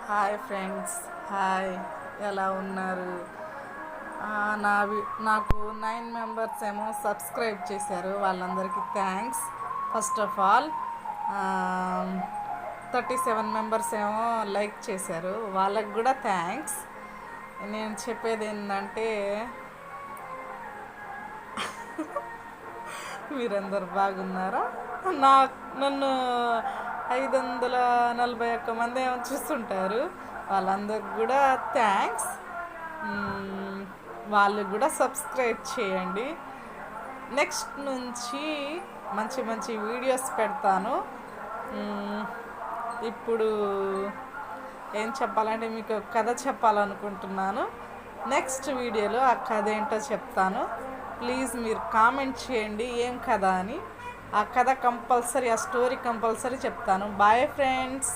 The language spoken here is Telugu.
Hi friends, hi. ఎలా ఉన్నారు? నాకు 9 మెంబర్స్ ఏమో సబ్స్క్రైబ్ చేశారు. వాళ్ళందరికీ thanks. First of all 37 members ఏమో లైక్ చేశారు. వాళ్ళకి కూడా థ్యాంక్స్. నేను చెప్పేది ఏంటంటే మీరందరు బాగున్నారా? నన్ను 541 మంది ఏమో చూస్తుంటారు. వాళ్ళందరికి కూడా థ్యాంక్స్. వాళ్ళు కూడా సబ్స్క్రైబ్ చేయండి. నెక్స్ట్ నుంచి మంచి మంచి వీడియోస్ పెడతాను. ఇప్పుడు ఏం చెప్పాలంటే మీకు ఒక కథ చెప్పాలనుకుంటున్నాను. నెక్స్ట్ వీడియోలో ఆ కథ ఏంటో చెప్తాను. ప్లీజ్ మీరు కామెంట్ చేయండి ఏం కథ అని. ఆ కథ కంపల్సరీ, ఆ స్టోరీ కంపల్సరీ చెప్తాను. Bye friends.